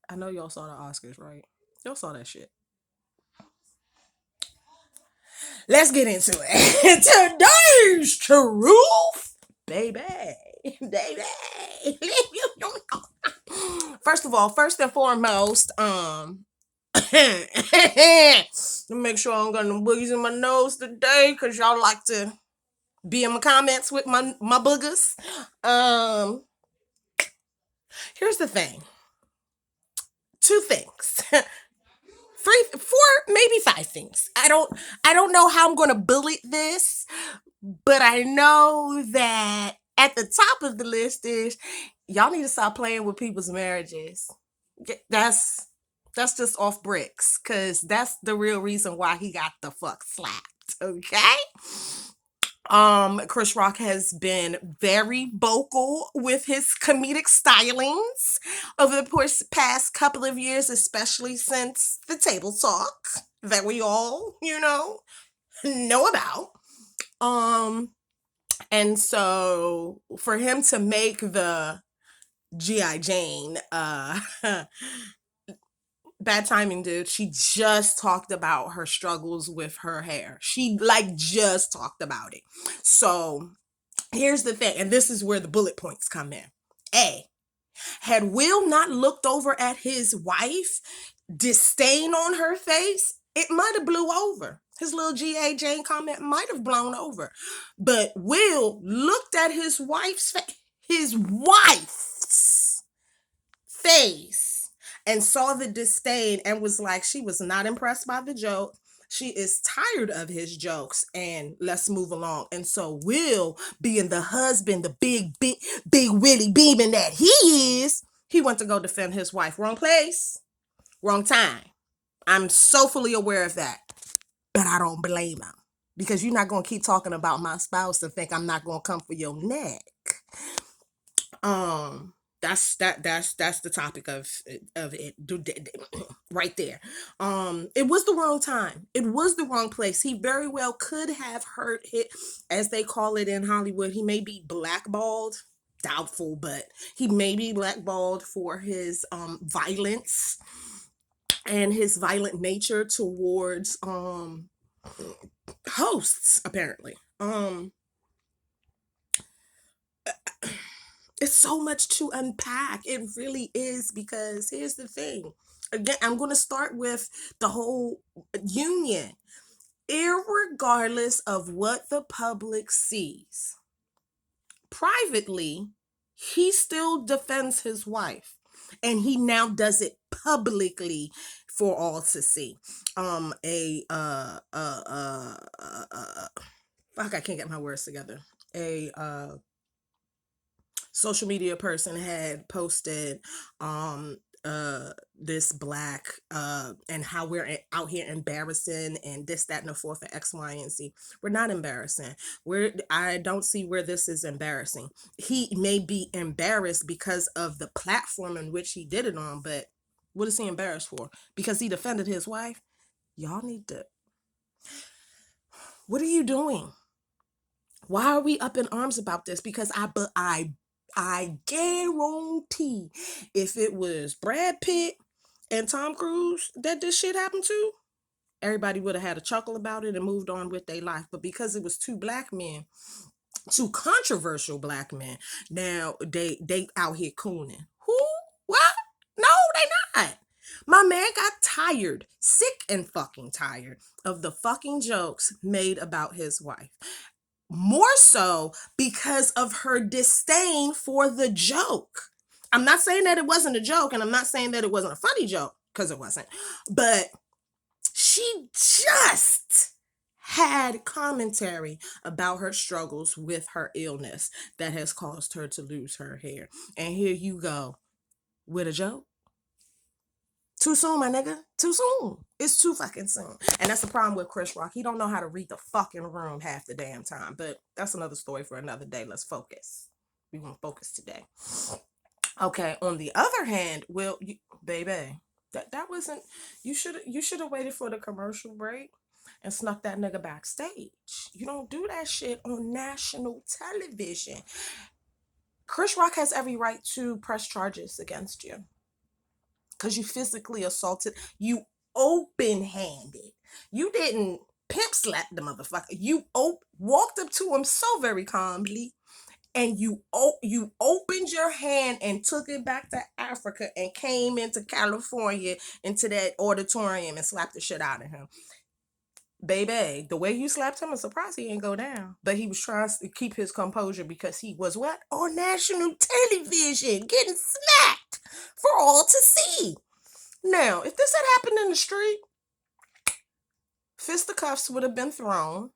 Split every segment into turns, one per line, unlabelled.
I know y'all saw the Oscars, right? Y'all saw that shit. Let's get into it. Today's truth, baby, baby. First of all, first and foremost, make sure I don't got no boogies in my nose today, cause y'all like to be in my comments with my boogers. Um, Here's the thing. Two things. Three, four, maybe five things. I don't know how I'm gonna bullet this, but I know that at the top of the list is y'all need to stop playing with people's marriages. That's that's just off bricks, cause that's the real reason why he got the fuck slapped. Okay. Chris Rock has been very vocal with his comedic stylings over the past couple of years, especially since the table talk that we all, know about. Um, and so for him to make the G.I. Jane, bad timing, dude. She just talked about her struggles with her hair. She like just talked about it. So here's the thing, and this is where the bullet points come in. A, had Will not looked over at his wife, disdain on her face, it might have blew over. His little G.A. Jane comment might have blown over. But Will looked at his wife's face and saw the disdain and was like, she was not impressed by the joke. She is tired of his jokes and let's move along. And so Will, being the husband, the big Willie Beeman that he is, he went to go defend his wife. Wrong place, wrong time. I'm so fully aware of that. But I don't blame him. Because you're not gonna keep talking about my spouse and think I'm not gonna come for your neck. Um, that's the topic of it right there. It was the wrong time. It was the wrong place. He very well could have hurt hit, as they call it in Hollywood. He may be blackballed. Doubtful, but he may be blackballed for his violence and his violent nature towards hosts, apparently. It's so much to unpack. It really is, because here's the thing. Again, I'm going to start with the whole union. Irregardless of what the public sees, privately, he still defends his wife. And he now does it publicly for all to see. A fuck, I can't get my words together. A social media person had posted this black and how we're out here embarrassing and this, that, and the fourth for X, Y, and Z. We're not embarrassing. I don't see where this is embarrassing. He may be embarrassed because of the platform in which he did it on, but what is he embarrassed for? Because he defended his wife? Y'all need to, what are you doing? Why are we up in arms about this? Because I guarantee if it was Brad Pitt and Tom Cruise that this shit happened to, everybody would have had a chuckle about it and moved on with their life. But because it was two black men, two controversial black men, now they out here cooning. Who? What? No, they not. My man got tired, sick and fucking tired of the fucking jokes made about his wife. More so because of her disdain for the joke. I'm not saying that it wasn't a joke, and I'm not saying that it wasn't a funny joke, because it wasn't. But she just had commentary about her struggles with her illness that has caused her to lose her hair. And here you go with a joke. Too soon, my nigga. Too soon. It's too fucking soon. And that's the problem with Chris Rock. He don't know how to read the fucking room half the damn time. But that's another story for another day. Let's focus. We want to focus today. Okay. On the other hand, baby, that wasn't. You should have waited for the commercial break and snuck that nigga backstage. You don't do that shit on national television. Chris Rock has every right to press charges against you. because you physically assaulted, you open-handed. You didn't pimp slap the motherfucker. You walked up to him so very calmly, and you opened your hand and took it back to Africa and came into California into that auditorium and slapped the shit out of him. Baby, the way you slapped him, I'm surprised he didn't go down. But he was trying to keep his composure because he was what? On national television, getting smacked for all to see. Now, if this had happened in the street, fisticuffs would have been thrown,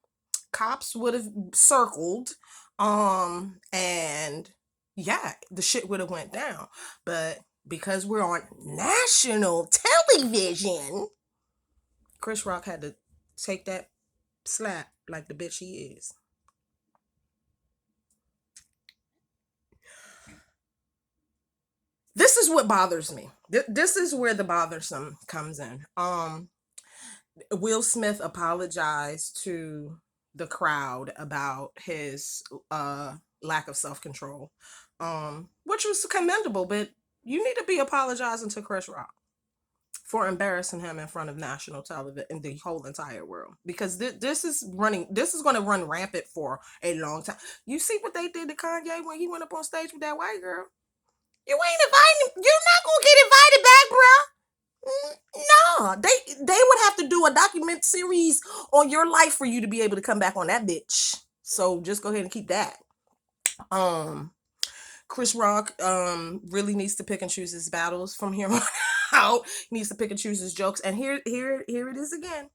cops would have circled, and yeah, the shit would have went down. But because we're on national television, Chris Rock had to take that slap like the bitch he is. This is what bothers me. This is where the bothersome comes in. Will Smith apologized to the crowd about his lack of self-control, which was commendable, but you need to be apologizing to Chris Rock for embarrassing him in front of national television and the whole entire world, because this is going to run rampant for a long time. You see what they did to Kanye when he went up on stage with that white girl? You ain't inviting, you're not gonna get invited back, bruh. No, they would have to do a document series on your life for you to be able to come back on that bitch. So just go ahead and keep that. Um, Chris Rock really needs to pick and choose his battles from here on out. He needs to pick and choose his jokes. And here it is again.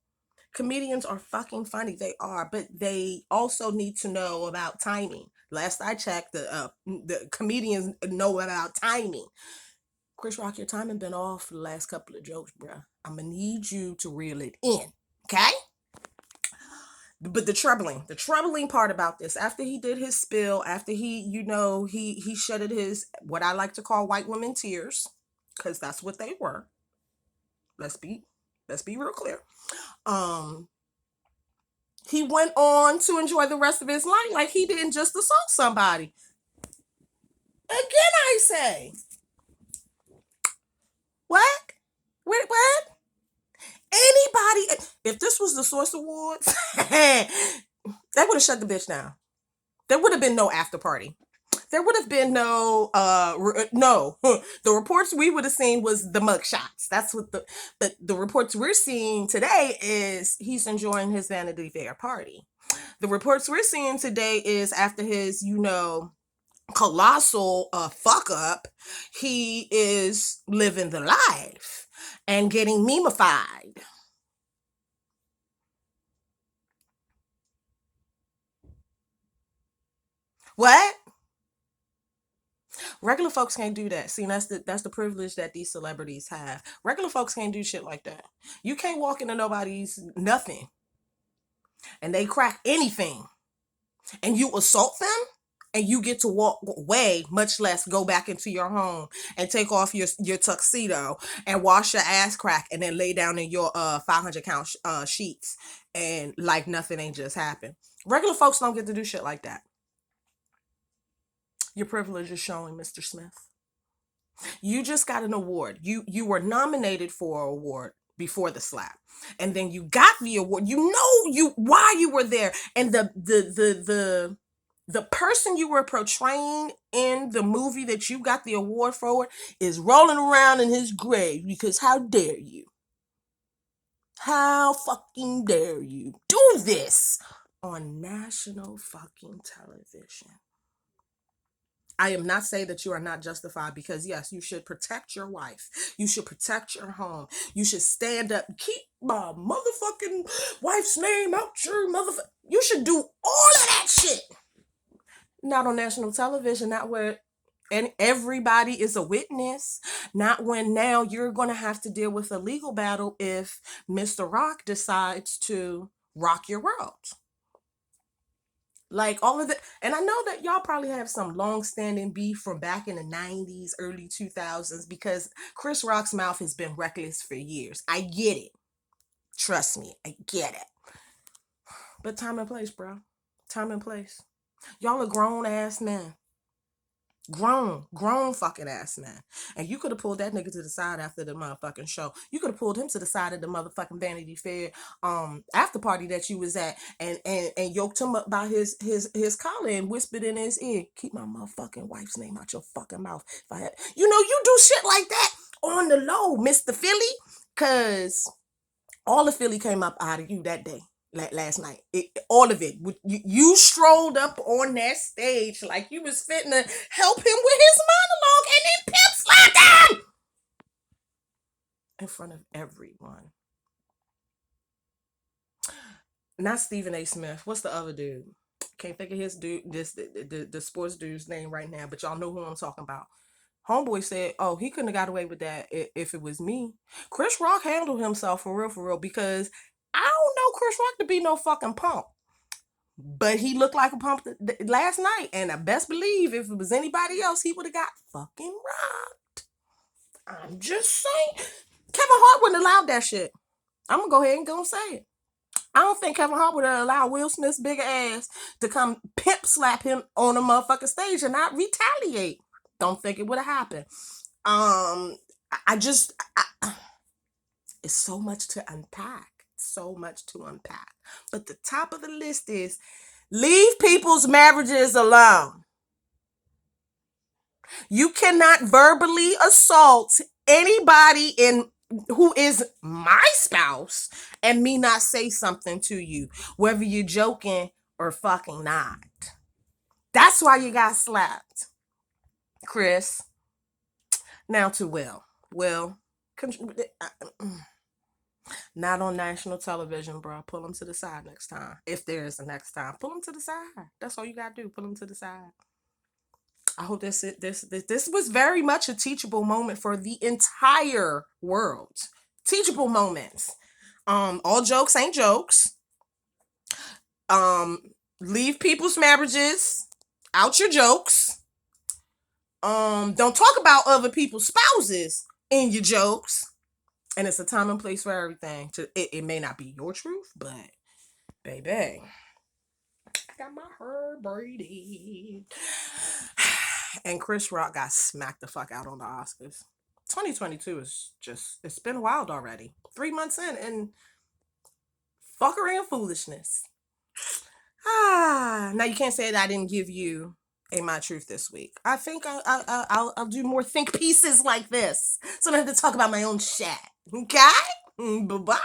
Comedians are fucking funny. They are, but they also need to know about timing. Last I checked, the comedians know about timing. Chris Rock, your timing been off for the last couple of jokes, bruh. I'm gonna need you to reel it in, okay? But the troubling part about this, after he did his spill, after he shedded his, what I like to call, white woman tears, because that's what they were. Let's be real clear. Um, he went on to enjoy the rest of his life like he didn't just assault somebody. Again, I say, what? What? Anybody, if this was the Source Awards, they would have shut the bitch down. There would have been no after party. There would have been no. The reports we would have seen was the mug shots. That's what but the reports we're seeing today is he's enjoying his Vanity Fair party. The reports we're seeing today is after his, colossal fuck up, he is living the life and getting memeified. What? Regular folks can't do that. See, that's the privilege that these celebrities have. Regular folks can't do shit like that. You can't walk into nobody's nothing and they crack anything and you assault them and you get to walk away, much less go back into your home and take off your tuxedo and wash your ass crack and then lay down in your 500 count sheets and like nothing ain't just happened. Regular folks don't get to do shit like that. Your privilege is showing, Mr. Smith. You just got an award. You were nominated for an award before the slap, and then you got the award. You know you why you were there, and the person you were portraying in the movie that you got the award for is rolling around in his grave because how dare you? How fucking dare you do this on national fucking television? I am not saying that you are not justified, because yes, you should protect your wife. You should protect your home. You should stand up. Keep my motherfucking wife's name out your motherfucker. You should do all of that shit. Not on national television, not where and everybody is a witness. Not when now you're going to have to deal with a legal battle if Mr. Rock decides to rock your world. Like all of the, and I know that y'all probably have some long-standing beef from back in the 90s, early 2000s, because Chris Rock's mouth has been reckless for years. I get it. Trust me, I get it. But time and place, bro. Time and place. Y'all are grown ass men. Grown fucking ass man. And you could have pulled that nigga to the side after the motherfucking show. You could have pulled him to the side of the motherfucking Vanity Fair after party that you was at, and yoked him up by his collar and whispered in his ear, keep my motherfucking wife's name out your fucking mouth. If I had, you do shit like that on the low, Mr. Philly, cause all of Philly came up out of you that day. Last night, all of it. You strolled up on that stage like you was fitting to help him with his monologue, and then pimp slapped him in front of everyone. Not Stephen A. Smith. What's the other dude? Can't think of his dude. The sports dude's name right now, but y'all know who I'm talking about. Homeboy said, "Oh, he couldn't have got away with that if it was me." Chris Rock handled himself for real, because I don't know Chris Rock to be no fucking punk. But he looked like a pump last night, and I best believe if it was anybody else, he would have got fucking robbed. I'm just saying. Kevin Hart wouldn't have allowed that shit. I'm gonna go ahead and go say it. I don't think Kevin Hart would have allowed Will Smith's big ass to come pimp slap him on a motherfucking stage and not retaliate. Don't think it would have happened. I just, it's so much to unpack. So much to unpack. But the top of the list is leave people's marriages alone. You cannot verbally assault anybody who is my spouse and me not say something to you, whether you're joking or fucking not. That's why you got slapped, Chris. Now to Will. Will, not on national television, bro. Pull him to the side next time. If there is a next time, pull him to the side. That's all you gotta do. Pull him to the side. I hope this was very much a teachable moment for the entire world. Teachable moments. All jokes ain't jokes. Leave people's marriages out your jokes. Don't talk about other people's spouses in your jokes. And it's a time and place for everything. It may not be your truth, but baby, I got my hair braided. And Chris Rock got smacked the fuck out on the Oscars. 2022 is just, it's been wild already. 3 months in, and fuckery and foolishness. Now you can't say that I didn't give you a My Truth this week. I think I'll do more think pieces like this, so I don't have to talk about my own shit. Okay? Bye-bye.